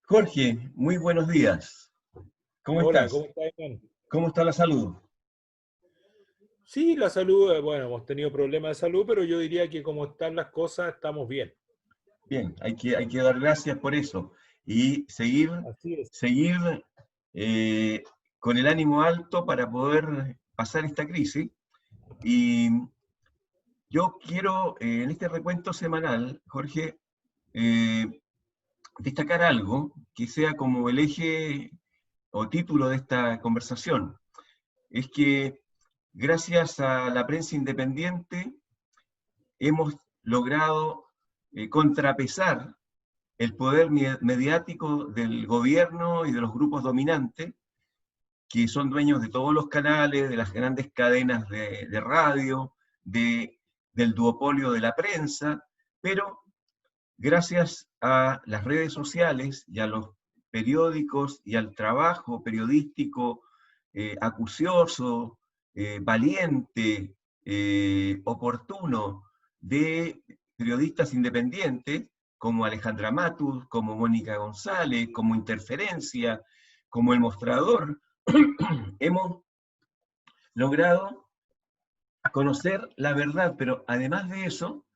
Jorge, muy buenos días. ¿Cómo Hola, estás? ¿cómo estás, Iván? ¿Cómo está la salud? Sí, la salud, bueno, hemos tenido problemas de salud, pero yo diría que como están las cosas, estamos bien. Bien, hay que dar gracias por eso y Así es. seguir eh, con el ánimo alto para poder pasar esta crisis. Y yo quiero, en este recuento semanal, Jorge, eh, destacar algo que sea como el eje o título de esta conversación. Es que gracias a la prensa independiente, hemos logrado contrapesar el poder mediático del gobierno y de los grupos dominantes, que son dueños de todos los canales, de las grandes cadenas de radio, del duopolio de la prensa, pero gracias a las redes sociales y a los periódicos y al trabajo periodístico acucioso, valiente, oportuno de periodistas independientes como Alejandra Matus, como Mónica González, como Interferencia, como El Mostrador, hemos logrado conocer la verdad, pero además de eso,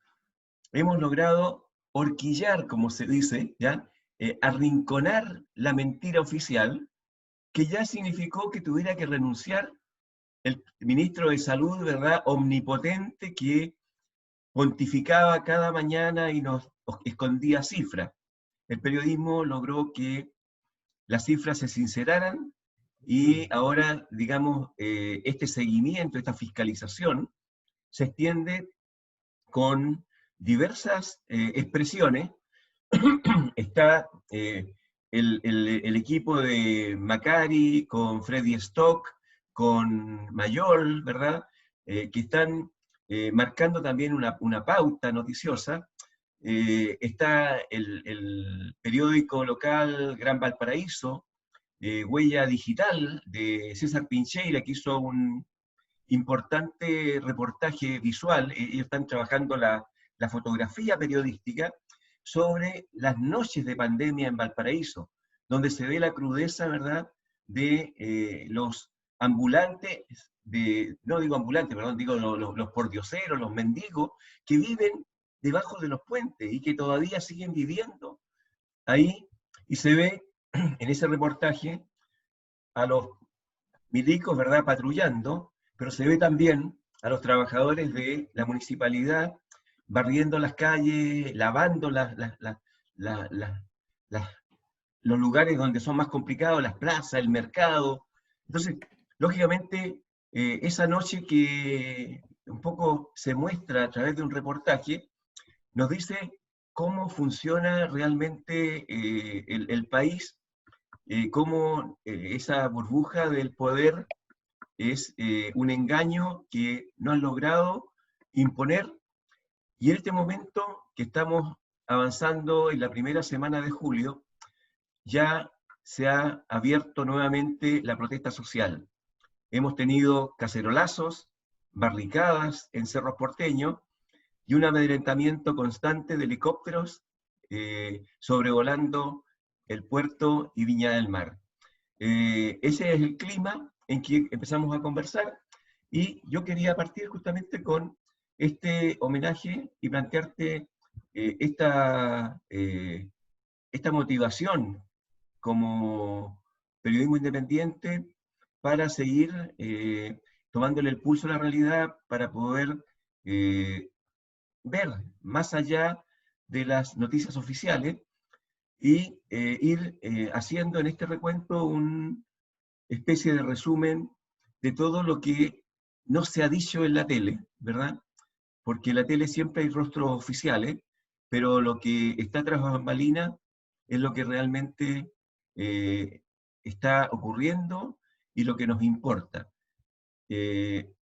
hemos logrado horquillar, como se dice, ¿ya? Arrinconar la mentira oficial, que ya significó que tuviera que renunciar el ministro de Salud, ¿verdad? Omnipotente, que pontificaba cada mañana y nos escondía cifras. El periodismo logró que las cifras se sinceraran y ahora, digamos, este seguimiento, esta fiscalización, se extiende con diversas expresiones. Está el equipo de Macari con Freddy Stock, con Mayol, ¿verdad? Que están marcando también una pauta noticiosa. Está el periódico local Gran Valparaíso, Huella Digital, de César Pincheira, que hizo un importante reportaje visual. Ellos están trabajando la fotografía periodística sobre las noches de pandemia en Valparaíso, donde se ve la crudeza, ¿verdad?, de los ambulantes, no digo ambulantes, perdón, digo los pordioseros, los mendigos, que viven debajo de los puentes y que todavía siguen viviendo ahí, y se ve en ese reportaje a los milicos, ¿verdad?, patrullando, pero se ve también a los trabajadores de la municipalidad barriendo las calles, lavando la- la- las- los lugares donde son más complicados, las plazas, el mercado. Entonces, lógicamente, esa noche que un poco se muestra a través de un reportaje, nos dice cómo funciona realmente el país, cómo esa burbuja del poder es un engaño que no han logrado imponer, y en este momento que estamos avanzando en la primera semana de julio, ya se ha abierto nuevamente la protesta social. Hemos tenido cacerolazos, barricadas en cerros porteños y un amedrentamiento constante de helicópteros sobrevolando el puerto y Viña del Mar. Ese es el clima en que empezamos a conversar, y yo quería partir justamente con este homenaje y plantearte esta motivación como periodismo independiente para seguir tomándole el pulso a la realidad, para poder eh, ver más allá de las noticias oficiales y ir haciendo en este recuento una especie de resumen de todo lo que no se ha dicho en la tele, ¿verdad? Porque en la tele siempre hay rostros oficiales, pero lo que está tras bambalinas es lo que realmente eh, está ocurriendo y lo que nos importa. Eh,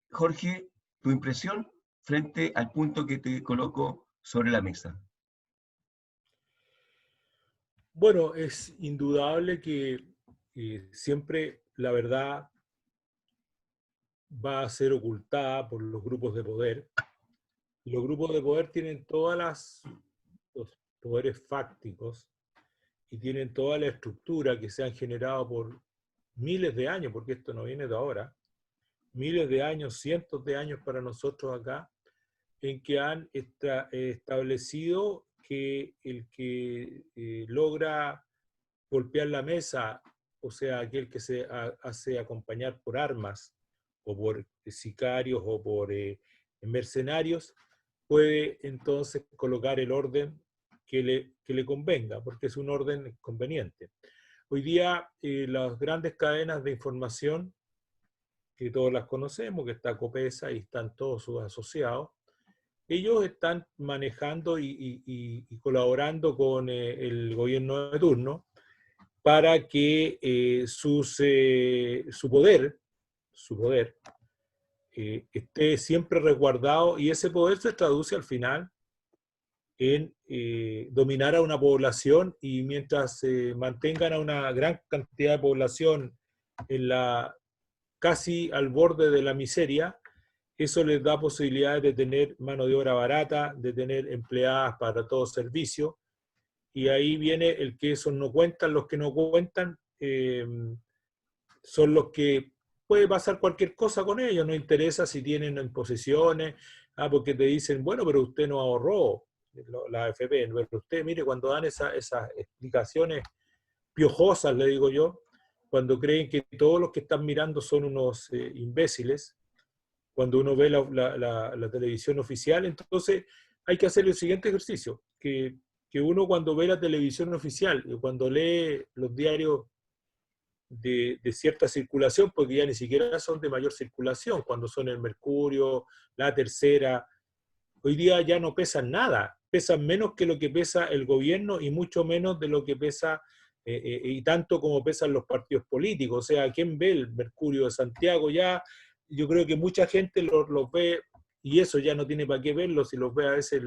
Jorge, tu impresión frente al punto que te coloco sobre la mesa. Bueno, es indudable que siempre la verdad va a ser ocultada por los grupos de poder. Los grupos de poder tienen los poderes fácticos y tienen toda la estructura que se han generado por miles de años, porque esto no viene de ahora, miles de años, cientos de años para nosotros acá, en que han establecido que el que logra golpear la mesa, o sea, aquel que se hace acompañar por armas, o por sicarios, o por mercenarios, puede entonces colocar el orden que le convenga, porque es un orden conveniente. Hoy día las grandes cadenas de información, que todos las conocemos, que está Copesa y están todos sus asociados, ellos están manejando y colaborando con el gobierno de turno para que su poder esté siempre resguardado, y ese poder se traduce al final en dominar a una población, y mientras se mantengan a una gran cantidad de población en casi al borde de la miseria, eso les da posibilidades de tener mano de obra barata, de tener empleadas para todo servicio, y ahí viene el que esos no cuentan. Los que no cuentan son los que puede pasar cualquier cosa con ellos, no interesa si tienen imposiciones, porque te dicen, bueno, pero usted no ahorró la AFP, pero usted, mire, cuando dan esas explicaciones piojosas, le digo yo, cuando creen que todos los que están mirando son unos imbéciles, cuando uno ve la televisión oficial, entonces hay que hacer el siguiente ejercicio, que uno cuando ve la televisión oficial, cuando lee los diarios de cierta circulación, porque ya ni siquiera son de mayor circulación, cuando son el Mercurio, la Tercera, hoy día ya no pesan nada, pesan menos que lo que pesa el gobierno y mucho menos de lo que pesa, y tanto como pesan los partidos políticos. O sea, ¿quién ve el Mercurio de Santiago? Ya, yo creo que mucha gente los ve, y eso ya no tiene para qué verlo, si los ve a veces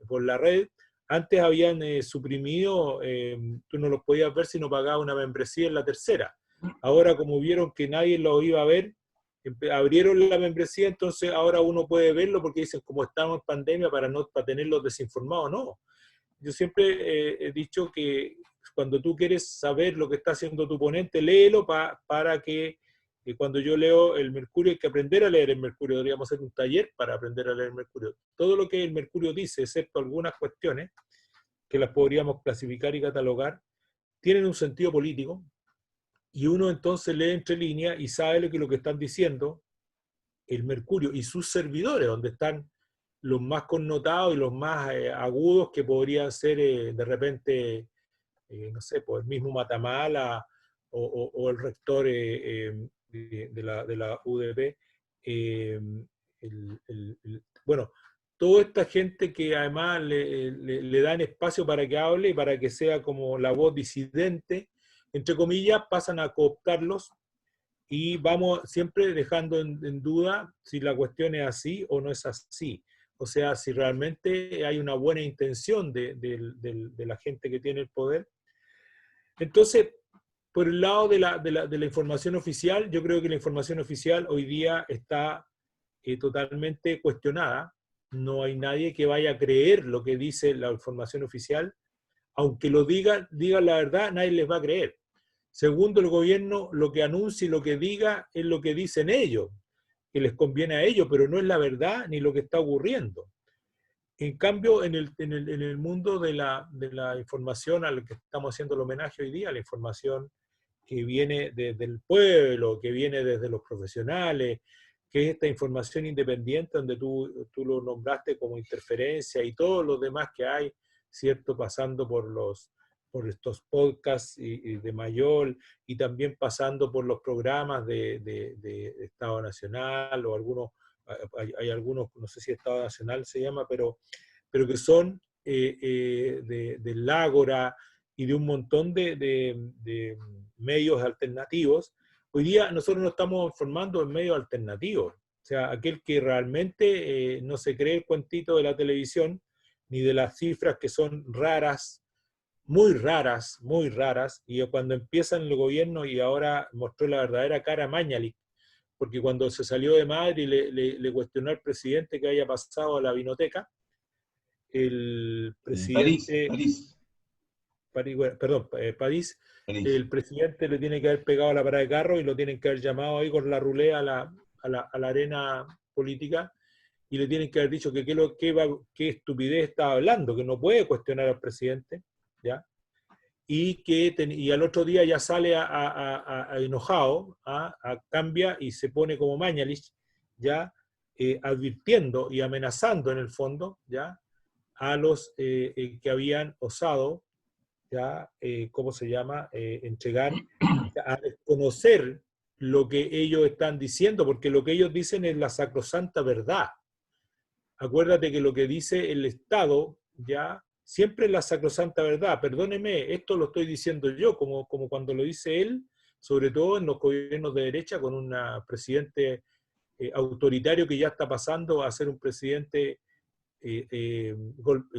por la red. Antes habían suprimido, tú no los podías ver si no pagabas una membresía en la Tercera. Ahora, como vieron que nadie los iba a ver, abrieron la membresía, entonces ahora uno puede verlo, porque dicen, como estamos en pandemia, para tenerlos desinformados. No, yo siempre he dicho que cuando tú quieres saber lo que está haciendo tu oponente, léelo para que cuando yo leo el Mercurio, hay que aprender a leer el Mercurio. Deberíamos hacer un taller para aprender a leer el Mercurio. Todo lo que el Mercurio dice, excepto algunas cuestiones que las podríamos clasificar y catalogar, tienen un sentido político, y uno entonces lee entre líneas y sabe lo que están diciendo el Mercurio y sus servidores, donde están los más connotados y los más agudos, que podrían ser de repente, no sé, pues el mismo Matamala o el rector de la UDP. Bueno, toda esta gente que además le dan espacio para que hable y para que sea como la voz disidente, entre comillas, pasan a cooptarlos, y vamos siempre dejando en duda si la cuestión es así o no es así. O sea, si realmente hay una buena intención de la gente que tiene el poder. Entonces, por el lado de la información oficial, yo creo que la información oficial hoy día está totalmente cuestionada. No hay nadie que vaya a creer lo que dice la información oficial. Aunque lo digan la verdad, nadie les va a creer. Segundo, el gobierno lo que anuncia y lo que diga es lo que dicen ellos, que les conviene a ellos, pero no es la verdad ni lo que está ocurriendo. En cambio, en el mundo de la información al que estamos haciendo el homenaje hoy día, la información que viene desde el pueblo, que viene desde los profesionales, que es esta información independiente donde tú lo nombraste como interferencia y todos los demás que hay, ¿cierto? Pasando por estos podcasts y de Mayol, y también pasando por los programas de Estado Nacional, o algunos, hay algunos, no sé si Estado Nacional se llama, pero que son del Ágora y de un montón de medios alternativos. Hoy día nosotros nos estamos formando en medios alternativos. O sea, aquel que realmente no se cree el cuentito de la televisión, ni de las cifras que son raras, muy raras, y cuando empiezan el gobierno, y ahora mostró la verdadera cara Mañalich, porque cuando se salió de Madrid le cuestionó al presidente que haya pasado a la vinoteca, el París, presidente, París. París, París. el presidente le tiene que haber pegado a la parada de carro y lo tienen que haber llamado ahí con la rulea a la arena política y le tienen que haber dicho que qué estupidez estaba hablando, que no puede cuestionar al presidente, ¿ya? Y al otro día ya sale enojado, cambia y se pone como Mañalich, ya advirtiendo y amenazando en el fondo, ya a los que habían osado, ya, ¿cómo se llama?, entregar, a desconocer lo que ellos están diciendo, porque lo que ellos dicen es la sacrosanta verdad. Acuérdate que lo que dice el Estado, ya, siempre es la sacrosanta verdad. Perdóneme, esto lo estoy diciendo yo, como cuando lo dice él, sobre todo en los gobiernos de derecha, con un presidente autoritario que ya está pasando a ser un presidente,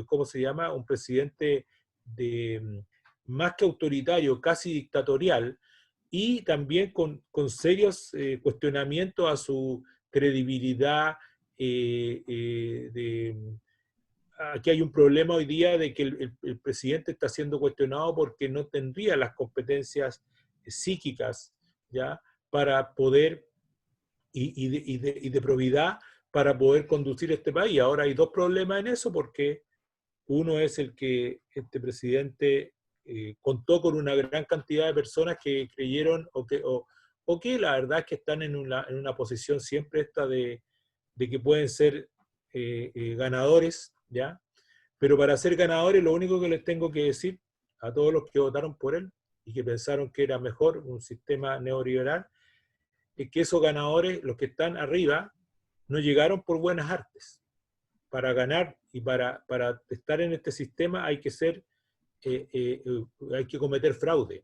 ¿cómo se llama? Un presidente más que autoritario, casi dictatorial, y también con serios cuestionamientos a su credibilidad. Aquí hay un problema hoy día de que el presidente está siendo cuestionado porque no tendría las competencias psíquicas, ¿ya?, para poder, y de probidad, para poder conducir este país. Ahora hay dos problemas en eso, porque uno es el que este presidente contó con una gran cantidad de personas que creyeron o que la verdad es que están en una posición siempre esta de que pueden ser ganadores, ¿ya? Pero para ser ganadores lo único que les tengo que decir a todos los que votaron por él y que pensaron que era mejor un sistema neoliberal, es que esos ganadores, los que están arriba, no llegaron por buenas artes. Para ganar y para estar en este sistema hay que hay que cometer fraude,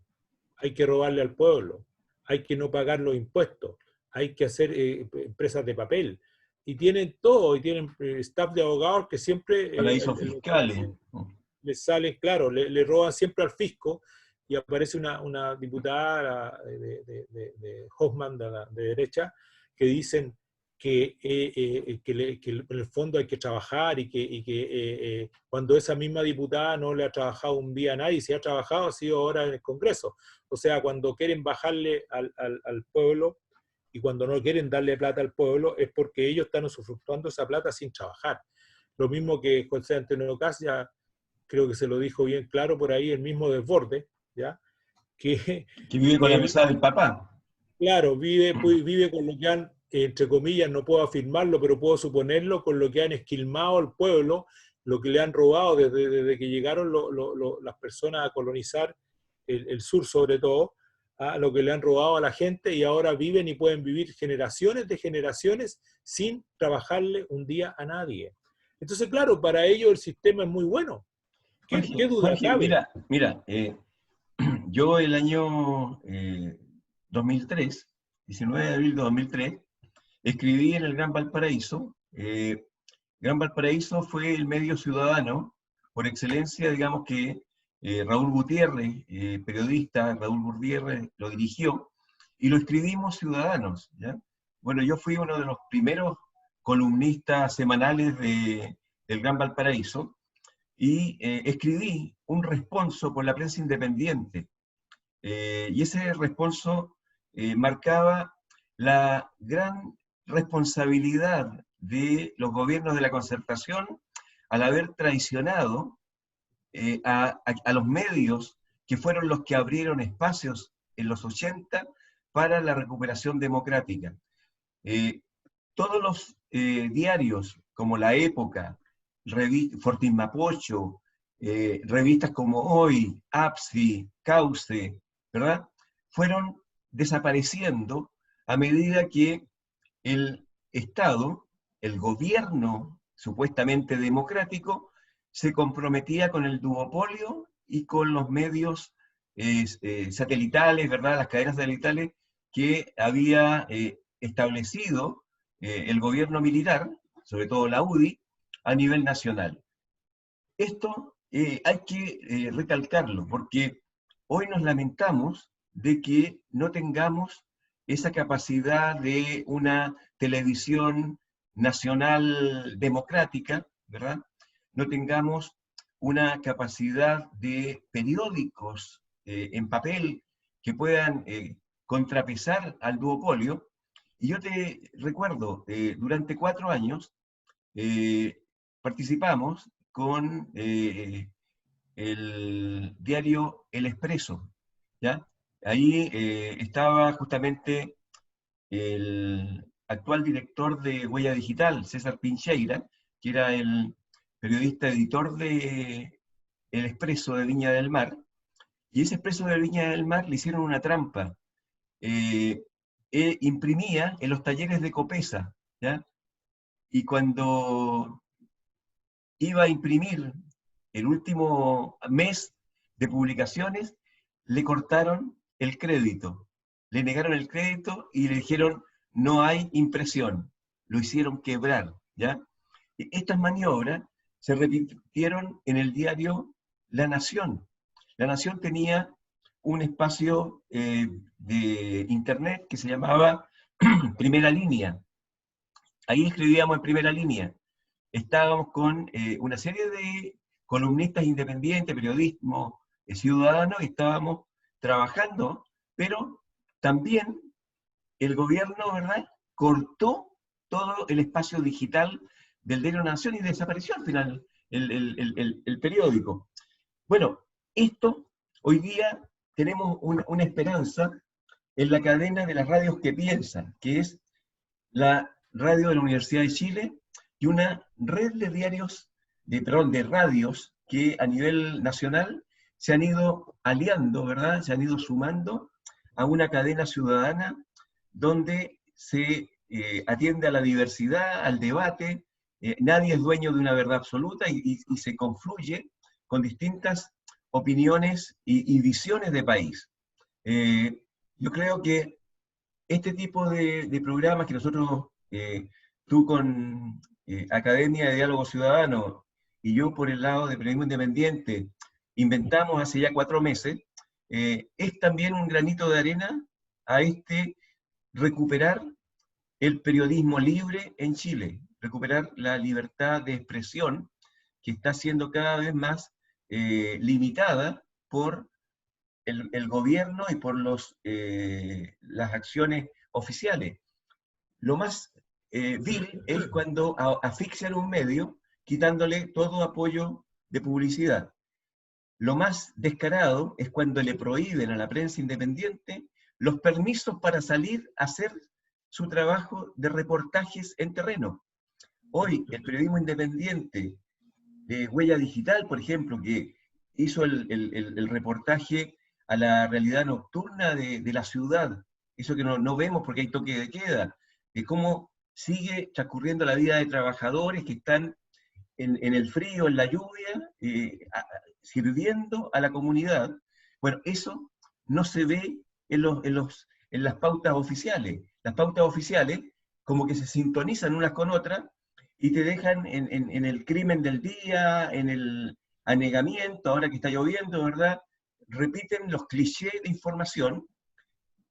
hay que robarle al pueblo, hay que no pagar los impuestos, hay que hacer empresas de papel, y tienen todo, y tienen staff de abogados que siempre Paraísos fiscales. les salen, claro, le roban siempre al fisco, y aparece una diputada de Hoffman, de derecha, que dicen que en el fondo hay que trabajar y que cuando esa misma diputada no le ha trabajado un día a nadie, si ha trabajado ha sido ahora en el Congreso. O sea, cuando quieren bajarle al pueblo y cuando no quieren darle plata al pueblo es porque ellos están usufructuando esa plata sin trabajar. Lo mismo que José Antonio Caz, ya creo que se lo dijo bien claro por ahí, el mismo Desbordes, ¿ya? Que Que vive con la él, mesada del papá. claro, vive con lo que han, entre comillas, no puedo afirmarlo, pero puedo suponerlo, con lo que han esquilmado al pueblo, lo que le han robado desde que llegaron las personas a colonizar el sur sobre todo, a lo que le han robado a la gente, y ahora viven y pueden vivir generaciones de generaciones sin trabajarle un día a nadie. Entonces, claro, para ellos el sistema es muy bueno. ¿Qué duda Jorge, cabe? mira, yo el año 2003, 19 de abril de 2003, escribí en el Gran Valparaíso. Gran Valparaíso fue el medio ciudadano por excelencia, digamos que Raúl Gutiérrez, periodista, Raúl Gutiérrez lo dirigió, y lo escribimos ciudadanos, ¿ya? Bueno, yo fui uno de los primeros columnistas semanales del Gran Valparaíso, y escribí un responso por la prensa independiente. Y ese responso marcaba la gran responsabilidad de los gobiernos de la Concertación al haber traicionado a los medios que fueron los que abrieron espacios en los 80 para la recuperación democrática. Todos los diarios, como La Época, Fortín Mapocho, revistas como Hoy, APSI, Cauce, ¿verdad?, fueron desapareciendo a medida que el Estado, el gobierno supuestamente democrático, se comprometía con el duopolio y con los medios satelitales, ¿verdad?, las cadenas satelitales que había establecido el gobierno militar, sobre todo la UDI, a nivel nacional. Esto hay que recalcarlo, porque hoy nos lamentamos de que no tengamos esa capacidad de una televisión nacional democrática, ¿verdad? No tengamos una capacidad de periódicos en papel que puedan contrapesar al duopolio. Y yo te recuerdo, durante 4 años participamos con el diario El Expreso, ¿ya? Ahí estaba justamente el actual director de Huella Digital, César Pincheira, que era el periodista editor de El Expreso de Viña del Mar, y ese Expreso de Viña del Mar le hicieron una trampa. Eh, Imprimía en los talleres de Copesa, ¿ya? Y cuando iba a imprimir el último mes de publicaciones, le cortaron el crédito, le negaron el crédito y le dijeron, no hay impresión, lo hicieron quebrar, ¿ya? Estas maniobras se repitieron en el diario La Nación. La Nación tenía un espacio de internet que se llamaba Primera Línea. Ahí escribíamos en Primera Línea. Estábamos con una serie de columnistas independientes, periodismo ciudadano, y estábamos trabajando, pero también el gobierno, ¿verdad?, cortó todo el espacio digital del diario Nación y desapareció al final el periódico. Bueno, esto, hoy día tenemos una esperanza en la cadena de las radios que piensan, que es la radio de la Universidad de Chile y una red de diarios, de radios que a nivel nacional se han ido aliando, ¿verdad? Se han ido sumando a una cadena ciudadana donde se atiende a la diversidad, al debate, nadie es dueño de una verdad absoluta y se confluye con distintas opiniones y visiones de país. Yo creo que este tipo de programas que nosotros, tú con Academia de Diálogo Ciudadano y yo por el lado de Periodismo Independiente, inventamos hace ya 4 meses, es también un granito de arena a recuperar el periodismo libre en Chile, recuperar la libertad de expresión que está siendo cada vez más limitada por el gobierno y por las acciones oficiales. Lo más vil es cuando asfixian un medio quitándole todo apoyo de publicidad. Lo más descarado es cuando le prohíben a la prensa independiente los permisos para salir a hacer su trabajo de reportajes en terreno. Hoy el periodismo independiente de Huella Digital, por ejemplo, que hizo el reportaje a la realidad nocturna de la ciudad, eso que no vemos porque hay toque de queda, de cómo sigue transcurriendo la vida de trabajadores que están en el frío, en la lluvia, sirviendo a la comunidad. Bueno, eso no se ve en las pautas oficiales. Las pautas oficiales como que se sintonizan unas con otras y te dejan en el crimen del día, en el anegamiento, ahora que está lloviendo, ¿verdad? Repiten los clichés de información.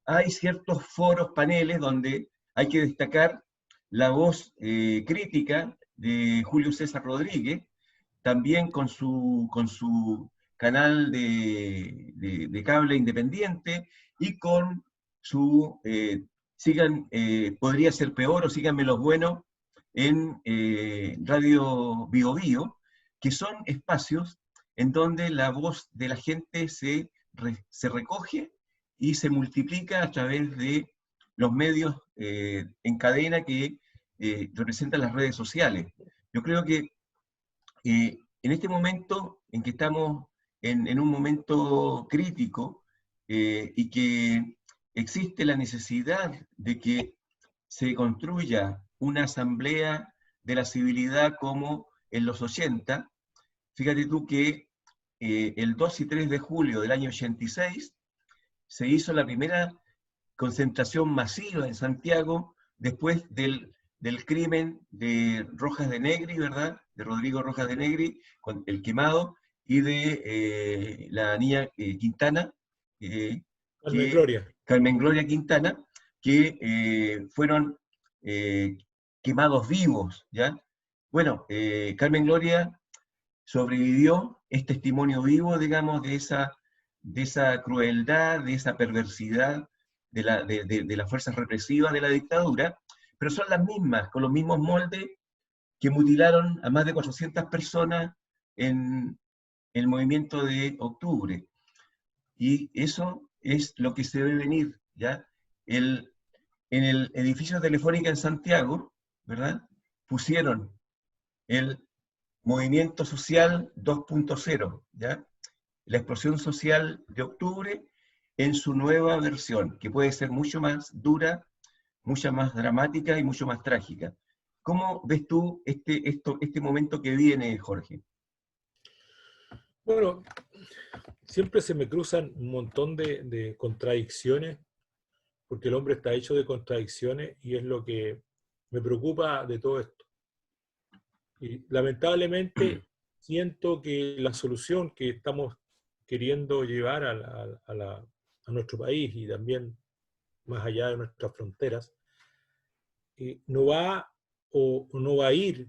Hay ciertos foros, paneles, donde hay que destacar la voz crítica de Julio César Rodríguez, también con su canal de cable independiente y con su podría ser peor o síganme los buenos en Radio Bio Bio, que son espacios en donde la voz de la gente se recoge y se multiplica a través de los medios en cadena que representan las redes sociales. Yo creo que en este momento en que estamos en un momento crítico y que existe la necesidad de que se construya una asamblea de la civilidad como en los 80, fíjate tú que el 2 y 3 de julio del año 86 se hizo la primera concentración masiva en Santiago después del crimen de Rojas de Negri, ¿verdad? De Rodrigo Rojas de Negri, con el quemado, y de la niña Quintana, Carmen Gloria Quintana, que fueron quemados vivos, ¿ya? Bueno, Carmen Gloria sobrevivió, es testimonio vivo, digamos, de esa crueldad, de esa perversidad de las fuerzas represivas de la dictadura, pero son las mismas, con los mismos moldes que mutilaron a más de 400 personas en el movimiento de octubre. Y eso es lo que se debe venir, ¿ya? En el edificio Telefónica en Santiago, ¿verdad? Pusieron el movimiento social 2.0, ¿ya? La explosión social de octubre en su nueva versión, que puede ser mucho más dura, mucho más dramática y mucho más trágica. ¿Cómo ves tú este momento que viene, Jorge? Bueno, siempre se me cruzan un montón de contradicciones, porque el hombre está hecho de contradicciones y es lo que me preocupa de todo esto. Y lamentablemente siento que la solución que estamos queriendo llevar a nuestro país y también más allá de nuestras fronteras, no va o no va a ir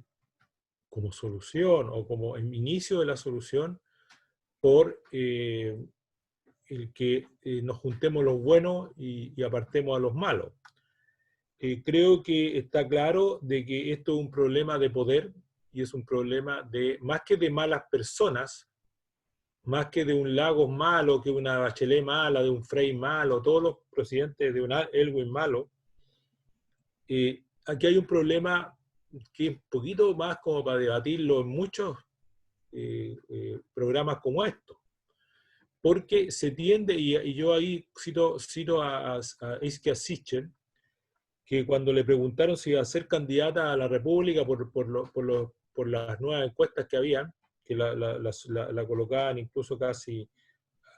como solución o como inicio de la solución por el que nos juntemos los buenos y apartemos a los malos. Creo que está claro de que esto es un problema de poder y es un problema de, más que de malas personas, más que de un Lagos malo, que una Bachelet mala, de un Frei malo, todos los presidentes de una Elwin malo, aquí hay un problema que es un poquito más como para debatirlo en muchos programas como estos. Porque se tiende, y yo ahí cito a Iskia Sichel, que cuando le preguntaron si iba a ser candidata a la República por las nuevas encuestas que habían, que la colocaban incluso casi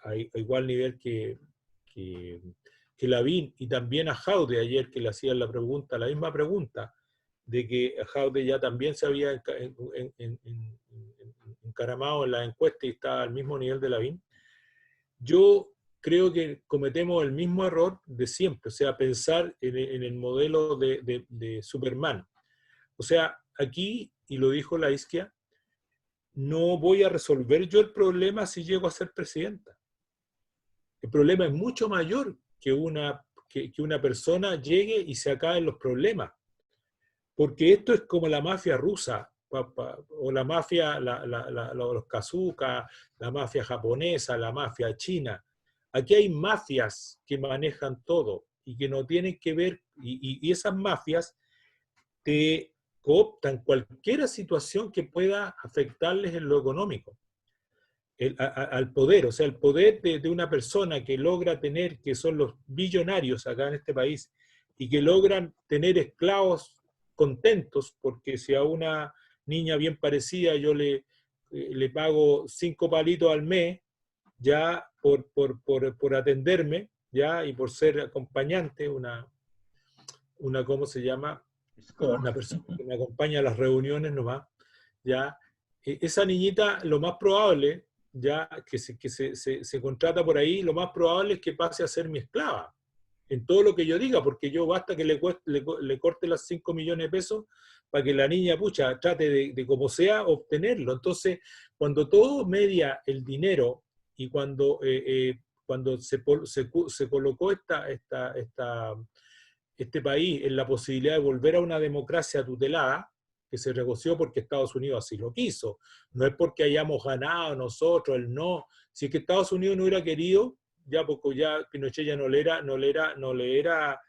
a igual nivel que Lavín, y también a Jaude ayer, que le hacían la misma pregunta, de que Jaude ya también se había encaramado en la encuesta y estaba al mismo nivel de Lavín. Yo creo que cometemos el mismo error de siempre, o sea, pensar en el modelo de Superman. O sea, aquí, y lo dijo la Isquia, no voy a resolver yo el problema si llego a ser presidenta. El problema es mucho mayor que una persona llegue y se acaben los problemas. Porque esto es como la mafia rusa, o la mafia, los kazuka, la mafia japonesa, la mafia china. Aquí hay mafias que manejan todo y que no tienen que ver, y esas mafias te cooptan cualquier situación que pueda afectarles en lo económico, al poder. O sea, el poder de una persona que logra tener, que son los billonarios acá en este país, y que logran tener esclavos contentos, porque si a una niña bien parecida yo le pago 5 palitos al mes, ya por atenderme, ya, y por ser acompañante, ¿cómo se llama? Una persona que me acompaña a las reuniones nomás, ya, esa niñita lo más probable, ya que se contrata por ahí, lo más probable es que pase a ser mi esclava, en todo lo que yo diga, porque yo basta que le corte las 5 millones de pesos para que la niña, pucha, trate de como sea obtenerlo. Entonces, cuando todo media el dinero y cuando se colocó este país en la posibilidad de volver a una democracia tutelada, que se negoció porque Estados Unidos así lo quiso. No es porque hayamos ganado nosotros, el no. Si es que Estados Unidos no hubiera querido, ya porque ya Pinochet ya no le era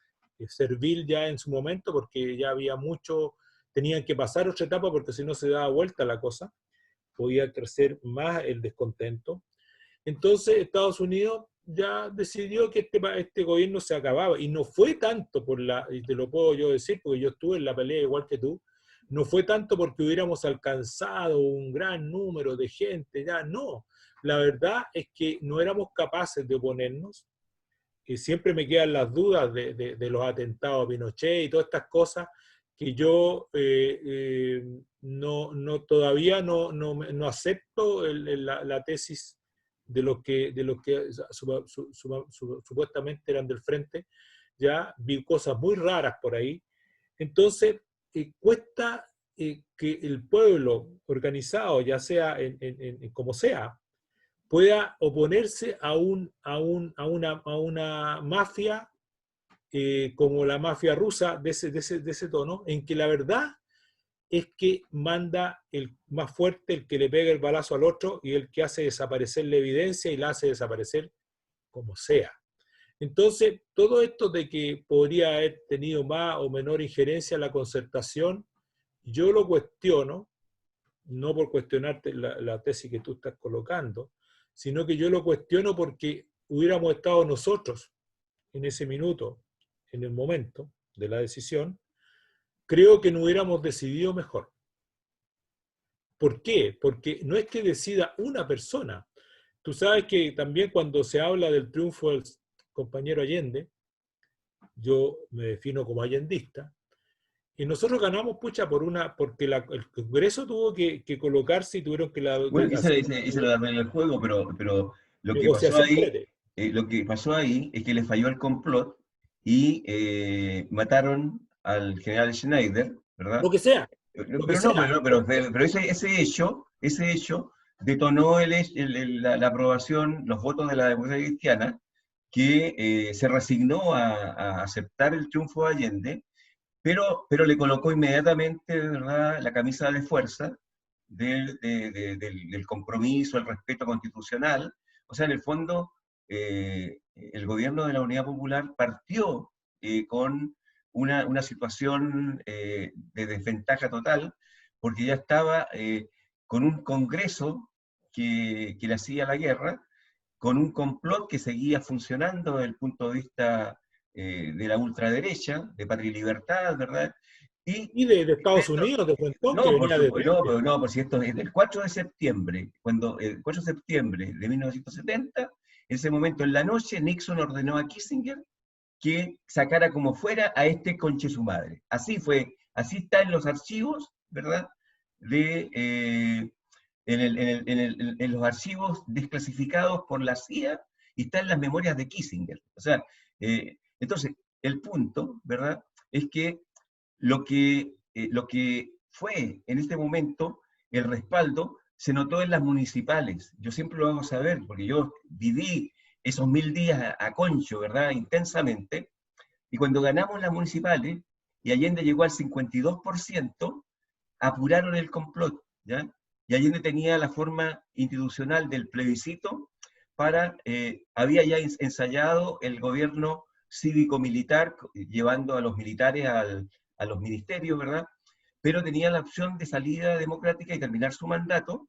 servil ya en su momento, porque ya había mucho, tenían que pasar otra etapa porque si no se daba vuelta la cosa, podía crecer más el descontento. Entonces Estados Unidos ya decidió que este gobierno se acababa, y no fue tanto y te lo puedo yo decir porque yo estuve en la pelea igual que tú, no fue tanto porque hubiéramos alcanzado un gran número de gente, ya no. La verdad es que no éramos capaces de oponernos, que siempre me quedan las dudas de los atentados a Pinochet y todas estas cosas que yo todavía no acepto la tesis de los que supuestamente eran del frente. Ya vi cosas muy raras por ahí. Entonces, cuesta que el pueblo organizado, ya sea como sea, pueda oponerse a una mafia como la mafia rusa de ese tono, en que la verdad es que manda el más fuerte, el que le pega el balazo al otro y el que hace desaparecer la evidencia y la hace desaparecer como sea. Entonces, todo esto de que podría haber tenido más o menor injerencia en la concertación, yo lo cuestiono, no por cuestionarte la tesis que tú estás colocando, sino que yo lo cuestiono porque hubiéramos estado nosotros en ese minuto, en el momento de la decisión, creo que no hubiéramos decidido mejor. ¿Por qué? Porque no es que decida una persona. Tú sabes que también cuando se habla del triunfo del compañero Allende, yo me defino como allendista, y nosotros ganamos, pucha, porque el Congreso tuvo que colocarse y tuvieron que Bueno, hacer ese lo arregla el juego, pero lo que pasó negociación ahí, previa. lo que pasó ahí es que le falló el complot y mataron al general Schneider, ¿verdad? Lo que sea, lo que Pero no, sea. pero ese hecho detonó la aprobación, los votos de la democracia cristiana, que se resignó a aceptar el triunfo de Allende, pero le colocó inmediatamente, ¿verdad?, la camisa de fuerza del compromiso, el respeto constitucional. O sea, en el fondo, el gobierno de la Unidad Popular partió con una situación de desventaja total, porque ya estaba con un Congreso que le hacía la guerra, con un complot que seguía funcionando desde el punto de vista de la ultraderecha, de Patria y Libertad, ¿verdad? Y Y de Estados Unidos, de Fuentón, que no, venía desde antes. por si esto es del 4 de septiembre, cuando el 4 de septiembre de 1970, en ese momento en la noche, Nixon ordenó a Kissinger que sacara como fuera a este conche su madre. Así fue, así está en los archivos, ¿verdad? En los archivos desclasificados por la CIA y está en las memorias de Kissinger. O sea, entonces, el punto, ¿verdad? Es que lo que fue en este momento el respaldo se notó en las municipales. Yo siempre lo hago saber, porque yo viví esos 1000 días a Concho, ¿verdad? Intensamente. Y cuando ganamos las municipales y Allende llegó al 52%, apuraron el complot, ¿ya? Y Allende tenía la forma institucional del plebiscito había ya ensayado el gobierno cívico-militar, llevando a los militares a los ministerios, ¿verdad? Pero tenía la opción de salida democrática y terminar su mandato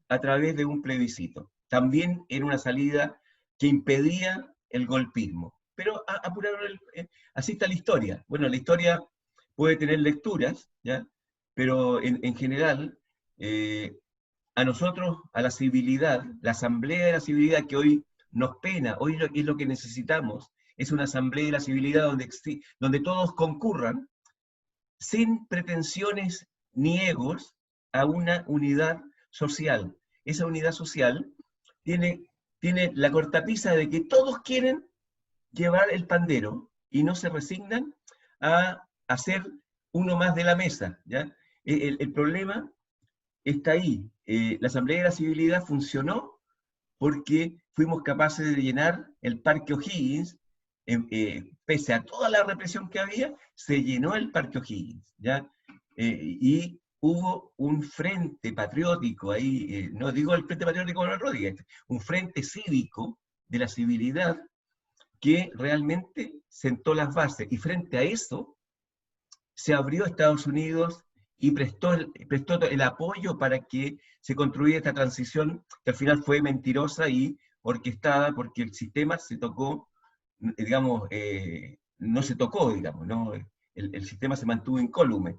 a través de un plebiscito. También era una salida que impedía el golpismo. Pero apuraron así está la historia. Bueno, la historia puede tener lecturas, ¿ya? Pero en general, a nosotros, a la civilidad, la asamblea de la civilidad que hoy nos pena, hoy es lo que necesitamos, es una asamblea de la civilidad donde todos concurran sin pretensiones ni egos a una unidad social. Esa unidad social tiene la cortapisa de que todos quieren llevar el pandero y no se resignan a hacer uno más de la mesa, ¿ya? El problema está ahí. La Asamblea de la Civilidad funcionó porque fuimos capaces de llenar el Parque O'Higgins, pese a toda la represión que había, se llenó el Parque O'Higgins, ¿ya? Y hubo un frente patriótico ahí, no digo el frente patriótico de Rodríguez, un frente cívico de la civilidad que realmente sentó las bases. Y frente a eso, se abrió Estados Unidos y prestó el apoyo para que se construyera esta transición, que al final fue mentirosa y orquestada porque el sistema se tocó, digamos, no se tocó, digamos, ¿no? El sistema se mantuvo incólume.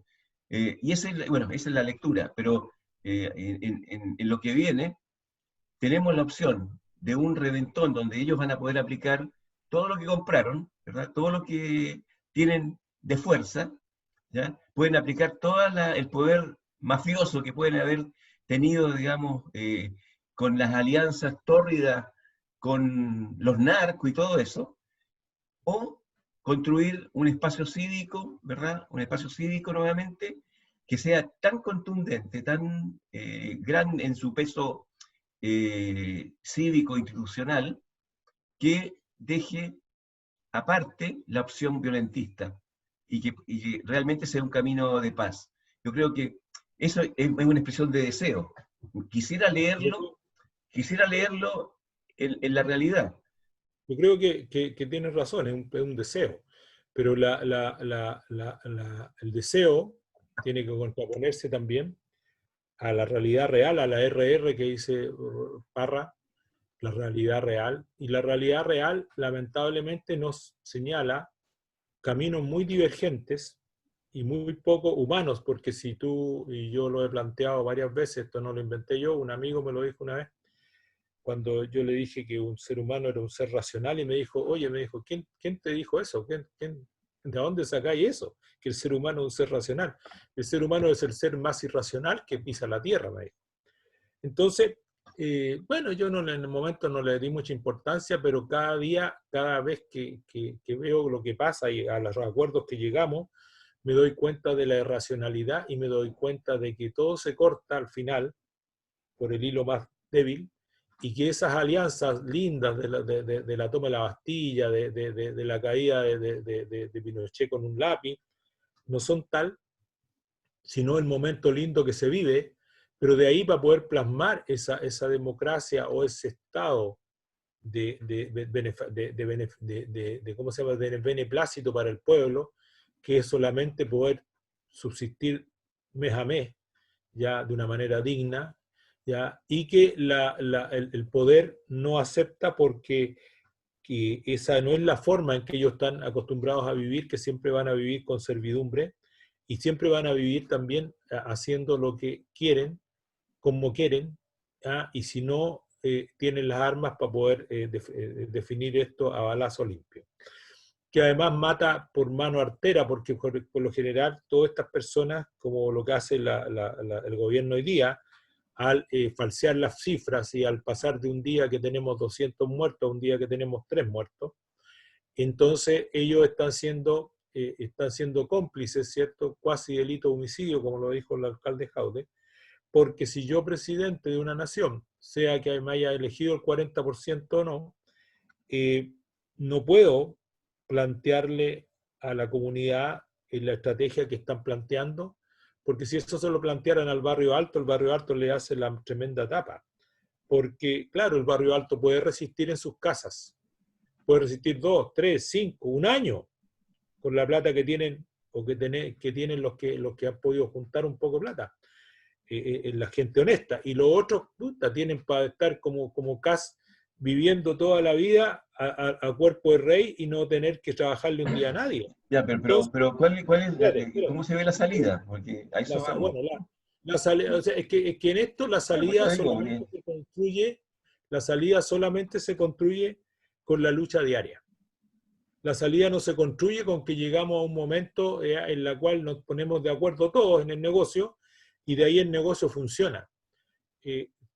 Y esa es la lectura, pero en lo que viene tenemos la opción de un reventón donde ellos van a poder aplicar todo lo que compraron, ¿verdad? Todo lo que tienen de fuerza, ¿ya? Pueden aplicar todo el poder mafioso que pueden haber tenido, digamos, con las alianzas tórridas con los narcos y todo eso, o construir un espacio cívico, ¿verdad? Un espacio cívico nuevamente, que sea tan contundente, tan gran en su peso cívico institucional, que deje aparte la opción violentista y que realmente sea un camino de paz. Yo creo que eso es una expresión de deseo. Quisiera leerlo, quisiera leerlo en la realidad. Yo creo que tienes razón, es un deseo, pero el deseo tiene que contraponerse también a la realidad real, a la RR que dice Parra, la realidad real. Y la realidad real, lamentablemente, nos señala caminos muy divergentes y muy poco humanos, porque si tú, y yo lo he planteado varias veces, esto no lo inventé yo, un amigo me lo dijo una vez, cuando yo le dije que un ser humano era un ser racional, y me dijo, oye, me dijo, ¿quién te dijo eso? ¿De dónde sacáis eso? Que el ser humano es un ser racional. El ser humano es el ser más irracional que pisa la tierra, me dijo. Entonces, bueno, yo no, en el momento no le di mucha importancia, pero cada día, cada vez que veo lo que pasa y a los acuerdos que llegamos, me doy cuenta de la irracionalidad y me doy cuenta de que todo se corta al final por el hilo más débil, y que esas alianzas lindas de la toma de la Bastilla, de la caída de Pinochet con un lápiz, no son tal, sino el momento lindo que se vive, pero de ahí para poder plasmar esa democracia o ese estado ¿cómo se llama?, de beneplácito para el pueblo, que es solamente poder subsistir mes a mes, ya de una manera digna, ya, y que el poder no acepta porque que esa no es la forma en que ellos están acostumbrados a vivir, que siempre van a vivir con servidumbre y siempre van a vivir también haciendo lo que quieren, como quieren, ¿ah? Y si no, tienen las armas para poder definir esto a balazo limpio. Que además mata por mano artera, porque por lo general todas estas personas, como lo que hace el gobierno hoy día, al falsear las cifras y al pasar de un día que tenemos 200 muertos a un día que tenemos 3 muertos, entonces ellos están siendo cómplices, ¿cierto? Cuasi delito de homicidio, como lo dijo el alcalde Jaude, porque si yo, presidente de una nación, sea que me haya elegido el 40% o no, no puedo plantearle a la comunidad la estrategia que están planteando, porque si eso se lo plantearan al barrio alto, el barrio alto le hace la tremenda tapa. Porque, claro, el barrio alto puede resistir en sus casas, puede resistir 2, 3, 5, un año, con la plata que tienen o que tienen los que han podido juntar un poco de plata. La gente honesta, y los otros, puta, tienen para estar como Cas viviendo toda la vida a cuerpo de rey y no tener que trabajarle un día a nadie. Ya, Entonces, ¿cuál es espérate. cómo se ve la salida? Porque a eso vamos. Bueno, la salida, o sea, es que en esto Claro, pues yo digo, porque la salida solamente se construye con la lucha diaria. La salida no se construye con que llegamos a un momento en la cual nos ponemos de acuerdo todos en el negocio y de ahí el negocio funciona.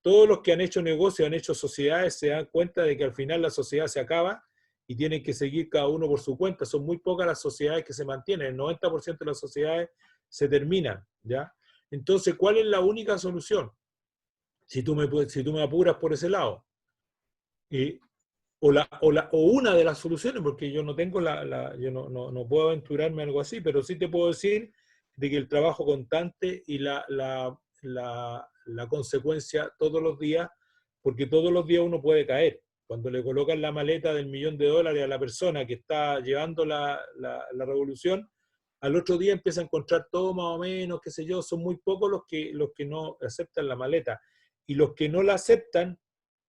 Todos los que han hecho negocios, han hecho sociedades, se dan cuenta de que al final la sociedad se acaba y tienen que seguir cada uno por su cuenta. Son muy pocas las sociedades que se mantienen, el 90% de las sociedades se terminan, ¿ya? Entonces, ¿cuál es la única solución? Si tú me apuras por ese lado. O una de las soluciones, porque yo no tengo yo no puedo aventurarme en algo así, pero sí te puedo decir de que el trabajo constante y la consecuencia todos los días, porque todos los días uno puede caer. Cuando le colocan la maleta del $1.000.000 a la persona que está llevando la revolución, al otro día empieza a encontrar todo más o menos, qué sé yo, son muy pocos los que no aceptan la maleta. Y los que no la aceptan,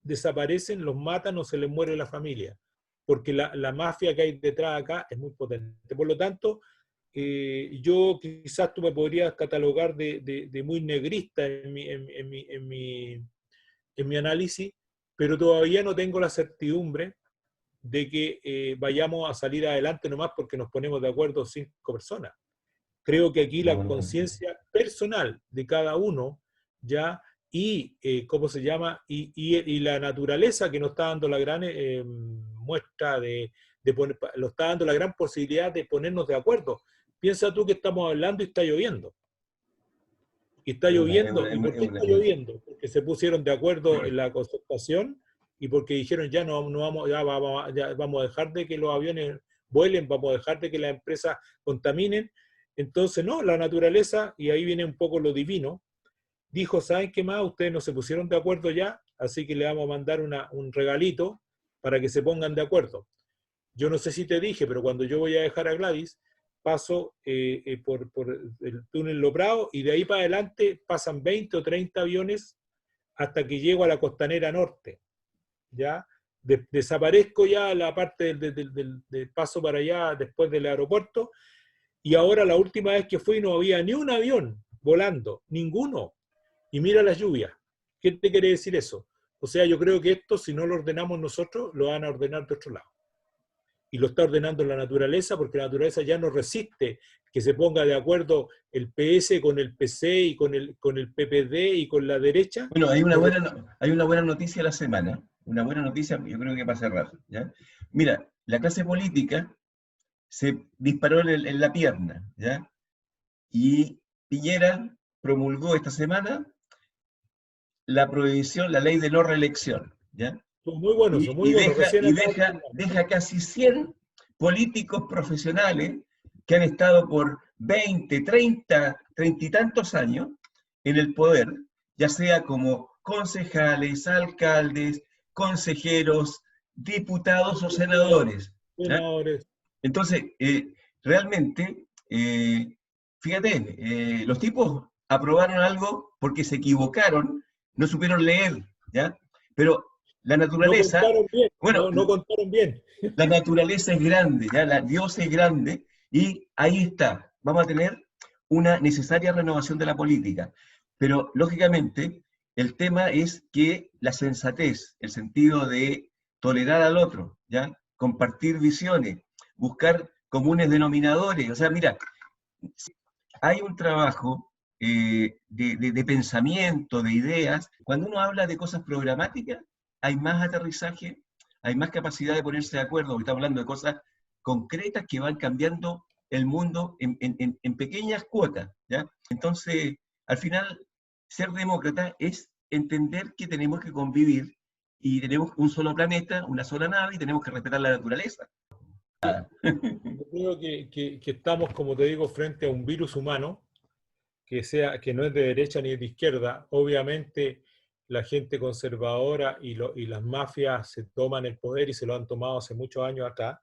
desaparecen, los matan o se les muere la familia. Porque la mafia que hay detrás acá es muy potente. Por lo tanto, yo quizás tú me podrías catalogar de muy negrista en mi análisis, pero todavía no tengo la certidumbre de que vayamos a salir adelante nomás porque nos ponemos de acuerdo 5 personas. Creo que aquí la no, no. conciencia personal de cada uno ya y, ¿cómo se llama? Y la naturaleza que nos está dando la gran muestra nos está dando la gran posibilidad de ponernos de acuerdo. Piensa tú que estamos hablando y está lloviendo. y está Es una, es lloviendo. una, es ¿Y una, por es qué una- está lloviendo? Porque se pusieron de acuerdo en la concertación y porque dijeron ya no vamos, ya vamos a dejar de que los aviones vuelen, vamos a dejar de que las empresas contaminen. Entonces, no, la naturaleza, y ahí viene un poco lo divino, dijo, ¿saben qué más? Ustedes no se pusieron de acuerdo ya, así que le vamos a mandar un regalito para que se pongan de acuerdo. Yo no sé si te dije, pero cuando yo voy a dejar a Gladys, paso por el túnel Loprado y de ahí para adelante pasan 20 o 30 aviones hasta que llego a la costanera norte. ¿Ya? Desaparezco ya la parte del paso para allá después del aeropuerto y ahora la última vez que fui no había ni un avión volando, ninguno. Y mira las lluvias. ¿Qué te quiere decir eso? O sea, yo creo que esto, si no lo ordenamos nosotros, lo van a ordenar de otro lado. Y lo está ordenando la naturaleza, porque la naturaleza ya no resiste que se ponga de acuerdo el PS con el PC y con el PPD y con la derecha. Bueno, No hay una buena noticia de la semana, una buena noticia, yo creo que para cerrar, ¿ya? Mira, la clase política se disparó en la pierna, ¿ya? Y Piñera promulgó esta semana la prohibición, la ley de no reelección, ¿ya? son muy buenos. Recién Y acabo de terminar. deja casi 100 políticos profesionales que han estado por 20, 30, 30 y tantos años en el poder, ya sea como concejales, alcaldes, consejeros, diputados o senadores. ¿Ya? Senadores. Entonces, realmente, fíjate, los tipos aprobaron algo porque se equivocaron, no supieron leer, ¿ya? Pero la No naturaleza, contaron bien, bueno, no contaron bien. la naturaleza es grande, ¿ya? Dios es grande y ahí está. Vamos a tener una necesaria renovación de la política. Pero, lógicamente, el tema es que la sensatez, el sentido de tolerar al otro, ¿ya? Compartir visiones, buscar comunes denominadores. O sea, mira, hay un trabajo de pensamiento, de ideas. Cuando uno habla de cosas programáticas, hay más aterrizaje, hay más capacidad de ponerse de acuerdo, porque estamos hablando de cosas concretas que van cambiando el mundo en pequeñas cuotas, ¿ya? Entonces, al final, ser demócrata es entender que tenemos que convivir y tenemos un solo planeta, una sola nave y tenemos que respetar la naturaleza. Yo creo que estamos, como te digo, frente a un virus humano que no es de derecha ni de izquierda. Obviamente la gente conservadora y las mafias se toman el poder y se lo han tomado hace muchos años acá.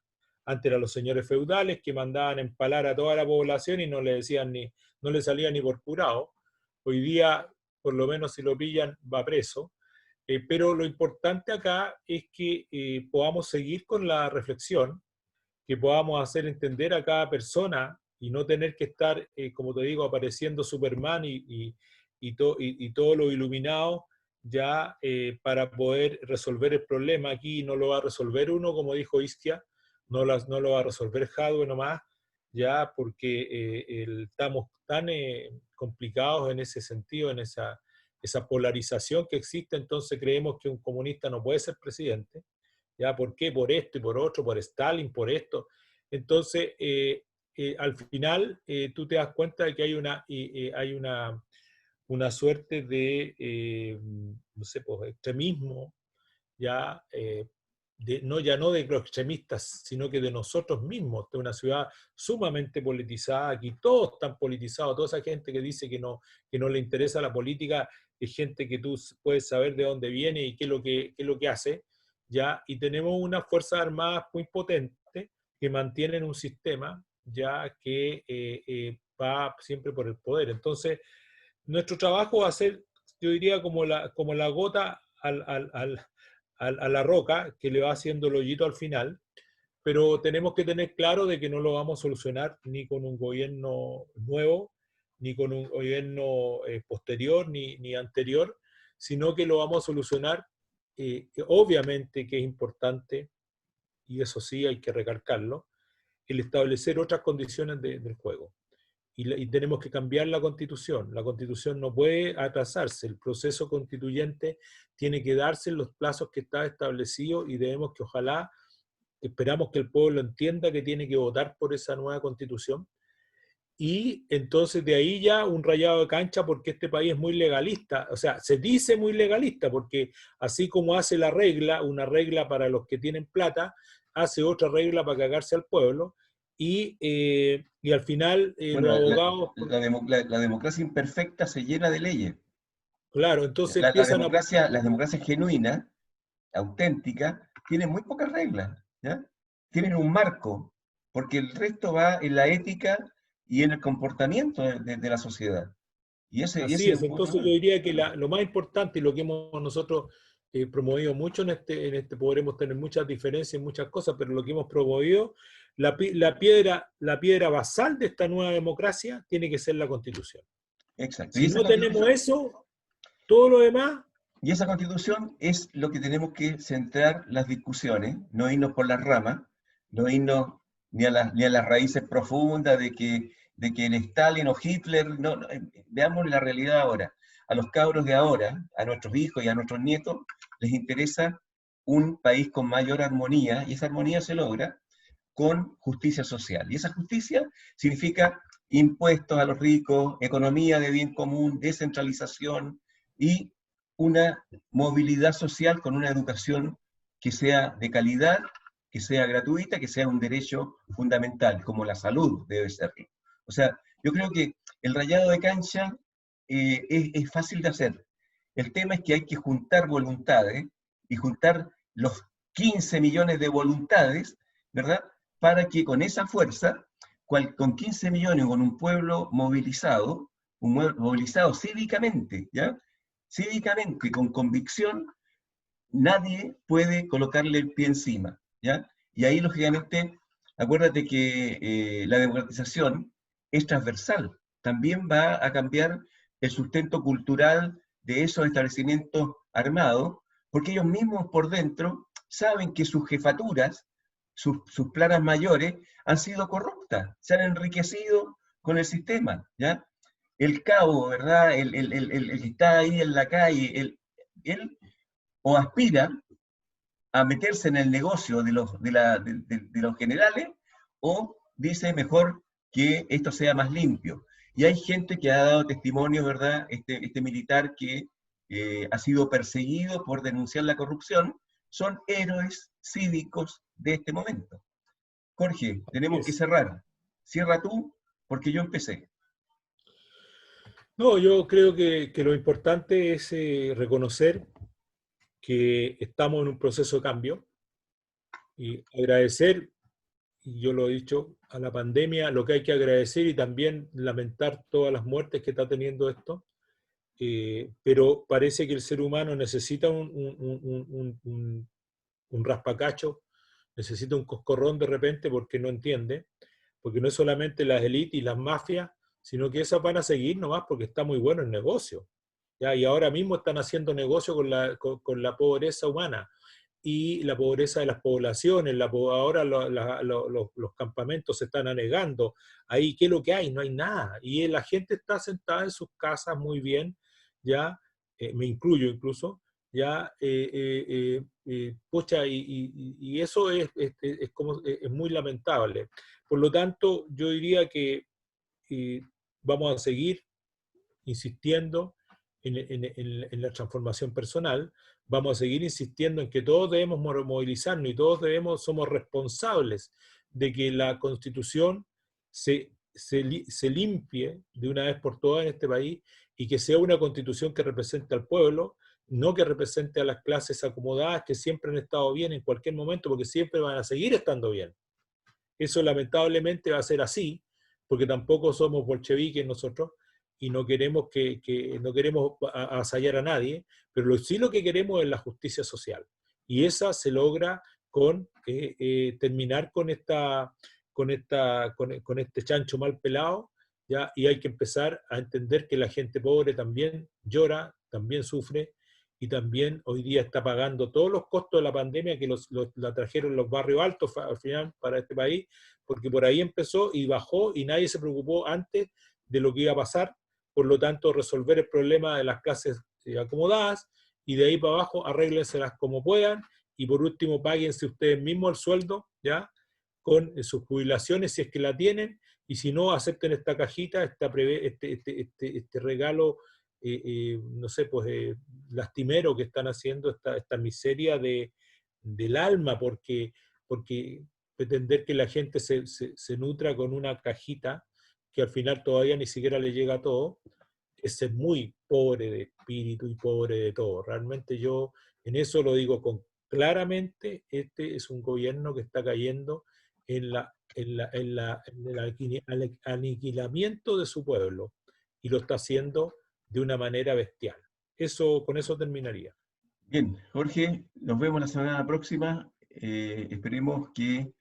Antes eran los señores feudales que mandaban empalar a toda la población y no le decían no le salía ni por curado. Hoy día, por lo menos si lo pillan, va preso. Pero lo importante acá es que podamos seguir con la reflexión, que podamos hacer entender a cada persona y no tener que estar, como te digo, apareciendo Superman y todo lo iluminado ya para poder resolver el problema. Aquí no lo va a resolver uno, como dijo Isquia, no lo va a resolver Jadwe nomás, ya porque estamos tan complicados en ese sentido, en esa polarización que existe, entonces creemos que un comunista no puede ser presidente. ¿Ya? ¿Por qué? Por esto y por otro, por Stalin, por esto. Entonces, al final, tú te das cuenta de que hay una suerte de, no sé, pues, extremismo, ya, ya no de los extremistas, sino que de nosotros mismos, de una ciudad sumamente politizada, aquí todos están politizados, toda esa gente que dice que no le interesa la política, es gente que tú puedes saber de dónde viene y qué es lo que hace, ¿ya? Y tenemos unas Fuerzas Armadas muy potentes que mantienen un sistema ya que va siempre por el poder. Entonces, nuestro trabajo va a ser, yo diría, como la gota a la roca que le va haciendo el hoyito al final, pero tenemos que tener claro de que no lo vamos a solucionar ni con un gobierno nuevo, ni con un gobierno posterior, ni anterior, sino que lo vamos a solucionar, obviamente que es importante, y eso sí hay que recalcarlo, el establecer otras condiciones del juego. Y tenemos que cambiar la Constitución. La Constitución no puede atrasarse. El proceso constituyente tiene que darse en los plazos que está establecido y debemos que ojalá, esperamos que el pueblo entienda que tiene que votar por esa nueva Constitución y entonces de ahí ya un rayado de cancha porque este país es muy legalista, o sea, se dice muy legalista porque así como hace la regla, una regla para los que tienen plata, hace otra regla para cagarse al pueblo y al final Bueno, los abogados, la democracia imperfecta se llena de leyes. claro, entonces empiezan a... Las democracias genuinas, auténticas, tienen muy pocas reglas, ¿ya? Tienen un marco, porque el resto va en la ética y en el comportamiento de la sociedad. Y Así ese es es, un punto entonces yo bueno. diría que lo más importante y lo que hemos nosotros promovido mucho podremos tener muchas diferencias en muchas cosas, pero lo que hemos promovido, la piedra basal de esta nueva democracia tiene que ser la Constitución. Exacto. Si no tenemos eso, todo lo demás, Y esa constitución es lo que tenemos que centrar las discusiones, no irnos por las ramas, no irnos ni a las raíces profundas de que en Stalin o Hitler, veamos la realidad ahora. A los cabros de ahora, a nuestros hijos y a nuestros nietos, les interesa un país con mayor armonía, y esa armonía se logra con justicia social. Y esa justicia significa impuestos a los ricos, economía de bien común, descentralización y una movilidad social con una educación que sea de calidad, que sea gratuita, que sea un derecho fundamental, como la salud debe serlo. O sea, yo creo que el rayado de cancha es fácil de hacer. El tema es que hay que juntar voluntades y juntar los 15 millones de voluntades, ¿verdad? Para que con esa fuerza, con 15 millones, con un pueblo movilizado, movilizado cívicamente, ¿ya? Cívicamente, con convicción, nadie puede colocarle el pie encima, ¿ya? Y ahí, lógicamente, acuérdate que la democratización es transversal, también va a cambiar el sustento cultural de esos establecimientos armados, porque ellos mismos por dentro saben que sus jefaturas, sus planas mayores, han sido corruptas, se han enriquecido con el sistema, ¿ya? El cabo, ¿verdad? El que está ahí en la calle, él o aspira a meterse en el negocio de los generales, o dice mejor que esto sea más limpio. Y hay gente que ha dado testimonio, ¿verdad? Este militar que ha sido perseguido por denunciar la corrupción, son héroes cívicos de este momento. Jorge, tenemos que es. cerrar. Cierra tú, porque yo empecé. No, yo creo que lo importante es reconocer que estamos en un proceso de cambio y agradecer, y yo lo he dicho, a la pandemia lo que hay que agradecer y también lamentar todas las muertes que está teniendo esto, pero parece que el ser humano necesita un raspacacho, necesita un coscorrón de repente porque no entiende, porque no es solamente las élites y las mafias, sino que esas van a seguir nomás porque está muy bueno el negocio. ¿Ya? Y ahora mismo están haciendo negocio con la pobreza humana y la pobreza de las poblaciones. Ahora los campamentos se están anegando. Ahí, ¿qué es lo que hay? No hay nada. Y la gente está sentada en sus casas muy bien, ya, me incluyo incluso, ya, pucha, y eso como, es muy lamentable. Por lo tanto, yo diría que vamos a seguir insistiendo en la transformación personal, vamos a seguir insistiendo en que todos debemos movilizarnos y todos somos responsables de que la Constitución se limpie de una vez por todas en este país y que sea una Constitución que represente al pueblo, no que represente a las clases acomodadas que siempre han estado bien en cualquier momento, porque siempre van a seguir estando bien. Eso lamentablemente va a ser así, porque tampoco somos bolcheviques nosotros y no queremos no queremos avasallar a nadie, pero sí lo que queremos es la justicia social. Y esa se logra con terminar con este chancho mal pelado, ¿ya? Y hay que empezar a entender que la gente pobre también llora, también sufre, y también hoy día está pagando todos los costos de la pandemia que la trajeron los barrios altos al final para este país, porque por ahí empezó y bajó y nadie se preocupó antes de lo que iba a pasar. Por lo tanto, resolver el problema de las clases acomodadas y de ahí para abajo arréglenselas como puedan y por último páguense ustedes mismos el sueldo, ¿ya? con sus jubilaciones si es que la tienen, y si no, acepten esta cajita, este regalo, no sé, pues lastimero que están haciendo, esta miseria del alma, porque pretender que la gente se nutra con una cajita que al final todavía ni siquiera le llega a todo, es ser muy pobre de espíritu y pobre de todo. Realmente yo en eso lo digo claramente, este es un gobierno que está cayendo en el aniquilamiento de su pueblo, y lo está haciendo de una manera bestial. Con eso terminaría. Bien, Jorge, nos vemos la semana próxima. Esperemos que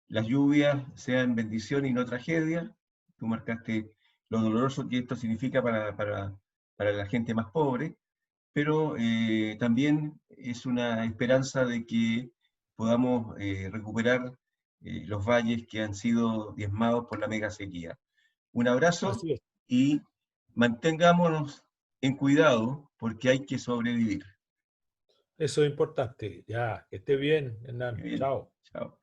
las lluvias sean bendición y no tragedia. Tú marcaste lo doloroso que esto significa para la gente más pobre, pero también es una esperanza de que podamos recuperar los valles que han sido diezmados por la mega sequía. Un abrazo Así es. y mantengámonos en cuidado porque hay que sobrevivir. Eso es importante. Ya, que esté bien, Muy Hernán. bien, Chao. chao.